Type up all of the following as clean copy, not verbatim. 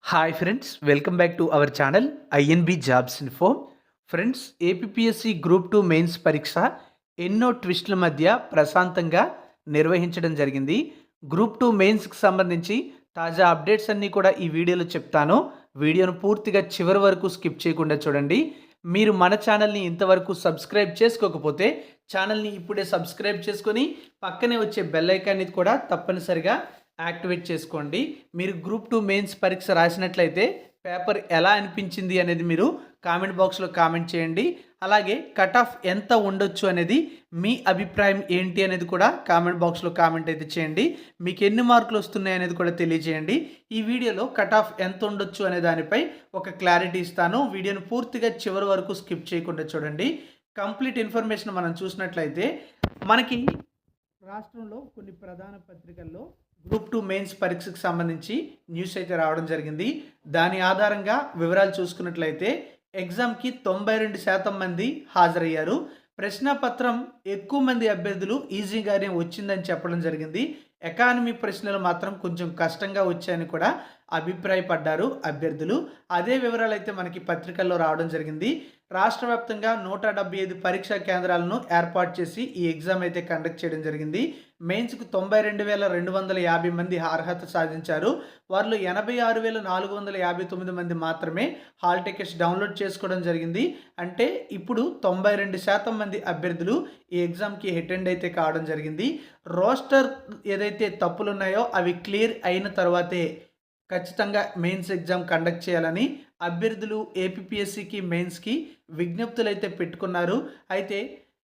Hi friends, welcome back to our channel INB jobs info. Friends, APSC group 2 mains పరీక్ష ఎన్నో ట్విస్టుల మధ్య ప్రశాంతంగా నిర్వహించడం జరిగింది. గ్రూప్ 2 మెయిన్స్కి సంబంధించి తాజా అప్డేట్స్ అన్నీ కూడా ఈ వీడియోలో చెప్తాను. వీడియోను పూర్తిగా చివరి వరకు స్కిప్ చేయకుండా చూడండి. మీరు మన ఛానల్ని ఇంతవరకు సబ్స్క్రైబ్ చేసుకోకపోతే ఛానల్ని ఇప్పుడే సబ్స్క్రైబ్ చేసుకొని పక్కనే వచ్చే బెల్ ఐకాన్ని కూడా తప్పనిసరిగా యాక్టివేట్ చేసుకోండి. మీరు గ్రూప్ 2 మెయిన్స్ పరీక్ష రాసినట్లయితే పేపర్ ఎలా అనిపించింది అనేది మీరు కామెంట్ బాక్స్లో కామెంట్ చేయండి. అలాగే కట్ ఆఫ్ ఎంత ఉండొచ్చు అనేది మీ అభిప్రాయం ఏంటి అనేది కూడా కామెంట్ బాక్స్లో కామెంట్ అయితే చేయండి. మీకు ఎన్ని మార్కులు వస్తున్నాయి అనేది కూడా తెలియజేయండి. ఈ వీడియోలో కట్ ఆఫ్ ఎంత ఉండొచ్చు అనే దానిపై ఒక క్లారిటీ ఇస్తాను. వీడియోను పూర్తిగా చివరి వరకు స్కిప్ చేయకుండా చూడండి. కంప్లీట్ ఇన్ఫర్మేషన్ మనం చూసినట్లయితే మనకి రాష్ట్రంలో కొన్ని ప్రధాన పత్రికల్లో గ్రూప్ 2 మెయిన్స్ పరీక్షకు సంబంధించి న్యూస్ అయితే రావడం జరిగింది. దాని ఆధారంగా వివరాలు చూసుకున్నట్లయితే ఎగ్జామ్కి 92% మంది హాజరయ్యారు. ప్రశ్నపత్రం ఎక్కువ మంది అభ్యర్థులు ఈజీగానే వచ్చిందని చెప్పడం జరిగింది. ఎకానమీ ప్రశ్నలు మాత్రం కొంచెం కష్టంగా వచ్చాయని కూడా అభిప్రాయపడ్డారు అభ్యర్థులు. అదే వివరాలు అయితే మనకి పత్రికల్లో రావడం జరిగింది. రాష్ట్ర వ్యాప్తంగా 175 పరీక్షా కేంద్రాలను ఏర్పాటు చేసి ఈ ఎగ్జామ్ అయితే కండక్ట్ చేయడం జరిగింది. మెయిన్స్కు 92,250 మంది అర్హత సాధించారు. వారిలో 86,459 మంది మాత్రమే హాల్ టికెట్స్ డౌన్లోడ్ చేసుకోవడం జరిగింది. అంటే ఇప్పుడు 92% మంది అభ్యర్థులు ఈ ఎగ్జామ్కి అటెండ్ అయితే కావడం జరిగింది. రోస్టర్ ఏదైతే తప్పులు ఉన్నాయో అవి క్లియర్ అయిన తర్వాతే ఖచ్చితంగా మెయిన్స్ ఎగ్జామ్ కండక్ట్ చేయాలని అభ్యర్థులు ఏపీఎస్సికి మెయిన్స్కి విజ్ఞప్తులు అయితే పెట్టుకున్నారు. అయితే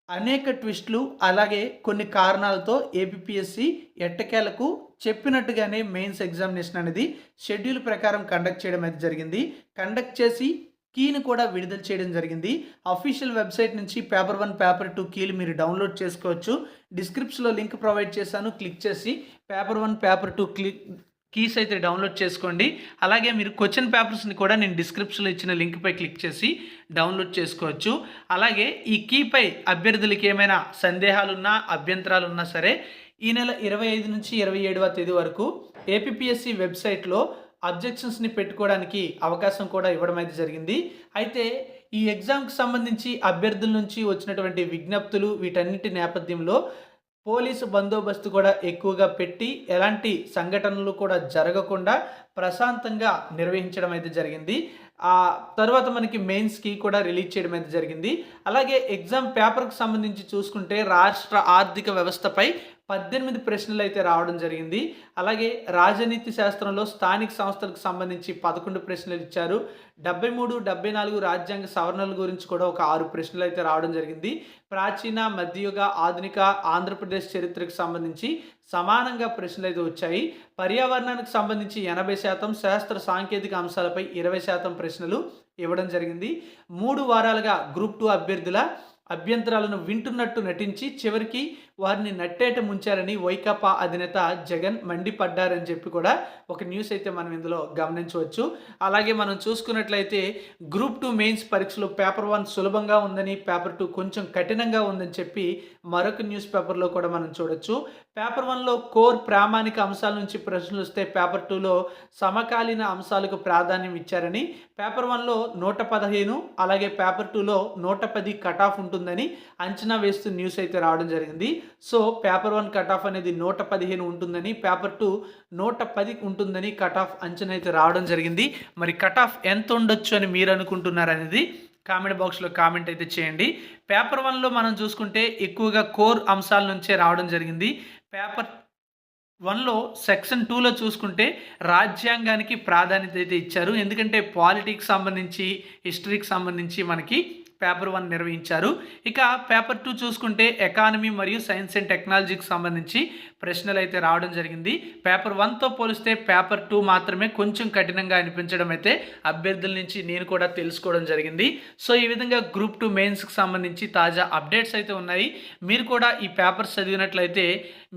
అనేక ట్విస్టులు అలాగే కొన్ని కారణాలతో ఏపీఎస్సి ఎట్టకేలకు చెప్పినట్టుగానే మెయిన్స్ ఎగ్జామినేషన్ అనేది షెడ్యూల్ ప్రకారం కండక్ట్ చేయడం అయితే జరిగింది. కండక్ట్ చేసి కీని కూడా విడుదల చేయడం జరిగింది. అఫీషియల్ వెబ్సైట్ నుంచి పేపర్ 1 పేపర్ 2 కీలు మీరు డౌన్లోడ్ చేసుకోవచ్చు. డిస్క్రిప్షన్లో లింక్ ప్రొవైడ్ చేశాను. క్లిక్ చేసి పేపర్ 1 పేపర్ 2 కీస్ అయితే డౌన్లోడ్ చేసుకోండి. అలాగే మీరు క్వశ్చన్ పేపర్స్ని కూడా నేను డిస్క్రిప్షన్లో ఇచ్చిన లింక్పై క్లిక్ చేసి డౌన్లోడ్ చేసుకోవచ్చు. అలాగే ఈ కీపై అభ్యర్థులకి ఏమైనా సందేహాలున్నా అభ్యంతరాలున్నా సరే ఈ నెల 25 నుంచి 27వ తేదీ వరకు ఏపీఎస్సి వెబ్సైట్లో అబ్జెక్షన్స్ని పెట్టుకోవడానికి అవకాశం కూడా ఇవ్వడం అయితే జరిగింది. అయితే ఈ ఎగ్జామ్కి సంబంధించి అభ్యర్థుల నుంచి వచ్చినటువంటి విజ్ఞప్తులు వీటన్నిటి నేపథ్యంలో పోలీసు బందోబస్తు కూడా ఎక్కువగా పెట్టి ఎలాంటి సంఘటనలు కూడా జరగకుండా ప్రశాంతంగా నిర్వహించడం అయితే జరిగింది. ఆ తర్వాత మనకి మెయిన్స్కి కూడా రిలీజ్ చేయడం అయితే జరిగింది. అలాగే ఎగ్జామ్ పేపర్కి సంబంధించి చూసుకుంటే రాష్ట్ర ఆర్థిక వ్యవస్థపై 18 ప్రశ్నలు అయితే రావడం జరిగింది. అలాగే రాజనీతి శాస్త్రంలో స్థానిక సంస్థలకు సంబంధించి 11 ప్రశ్నలు ఇచ్చారు. 73, 74 రాజ్యాంగ సవరణల గురించి కూడా ఒక 6 ప్రశ్నలు అయితే రావడం జరిగింది. ప్రాచీన మధ్యయుగ ఆధునిక ఆంధ్రప్రదేశ్ చరిత్రకు సంబంధించి సమానంగా ప్రశ్నలు అయితే వచ్చాయి. పర్యావరణానికి సంబంధించి 80%, శాస్త్ర సాంకేతిక అంశాలపై 20% ప్రశ్నలు ఇవ్వడం జరిగింది. 3 వారాలుగా గ్రూప్ 2 అభ్యర్థుల అభ్యంతరాలను వింటున్నట్టు నటించి చివరికి వారిని నట్టేట ముంచారని వైకాపా అధినేత జగన్ మండిపడ్డారని చెప్పి కూడా ఒక న్యూస్ అయితే మనం ఇందులో గమనించవచ్చు. అలాగే మనం చూసుకున్నట్లయితే గ్రూప్ 2 మెయిన్స్ పరీక్షలో పేపర్ 1 సులభంగా ఉందని, పేపర్ 2 కొంచెం కఠినంగా ఉందని చెప్పి మరొక న్యూస్ పేపర్లో కూడా మనం చూడొచ్చు. పేపర్ 1లో కోర్ ప్రామాణిక అంశాల నుంచి ప్రశ్నలు వస్తే పేపర్ 2లో సమకాలీన అంశాలకు ప్రాధాన్యం ఇచ్చారని, పేపర్ 1లో 115 అలాగే పేపర్ 2లో 110 కట్ ఆఫ్ ఉంటుందని అంచనా వేస్తూ న్యూస్ అయితే రావడం జరిగింది. సో పేపర్ 1 కట్ ఆఫ్ అనేది 115 ఉంటుందని, పేపర్ 2 110 ఉంటుందని కట్ ఆఫ్ అంచనా అయితే రావడం జరిగింది. మరి కట్ ఆఫ్ ఎంత ఉండొచ్చు అని మీరు అనుకుంటున్నారు అనేది కామెంట్ బాక్స్లో కామెంట్ అయితే చేయండి. పేపర్ 1లో మనం చూసుకుంటే ఎక్కువగా కోర్ అంశాల నుంచే రావడం జరిగింది. పేపర్ 1లో సెక్షన్ 2లో చూసుకుంటే రాజ్యాంగానికి ప్రాధాన్యత అయితే ఇచ్చారు. ఎందుకంటే పాలిటిక్స్ సంబంధించి హిస్టరీకి సంబంధించి మనకి పేపర్ 1 నిర్వహించారు. ఇక పేపర్ 2 చూసుకుంటే ఎకానమీ మరియు సైన్స్ అండ్ టెక్నాలజీకి సంబంధించి ప్రశ్నలు అయితే రావడం జరిగింది. పేపర్ 1తో పోలిస్తే పేపర్ 2 మాత్రమే కొంచెం కఠినంగా అనిపించడం అయితే అభ్యర్థుల నుంచి నేను కూడా తెలుసుకోవడం జరిగింది. సో ఈ విధంగా గ్రూప్ 2 మెయిన్స్కి సంబంధించి తాజా అప్డేట్స్ అయితే ఉన్నాయి. మీరు కూడా ఈ పేపర్స్ చదివినట్లయితే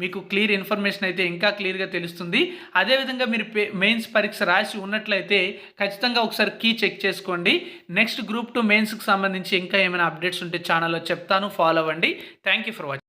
మీకు క్లియర్ ఇన్ఫర్మేషన్ అయితే ఇంకా క్లియర్గా తెలుస్తుంది. అదేవిధంగా మీరు మెయిన్స్ పరీక్ష రాసి ఉన్నట్లయితే ఖచ్చితంగా ఒకసారి కీ చెక్ చేసుకోండి. నెక్స్ట్ గ్రూప్ 2 మెయిన్స్కి సంబంధించి ఇంకా ఏమైనా అప్డేట్స్ ఉంటే ఛానల్లో చెప్తాను, ఫాలో అవ్వండి. Thank you for watching.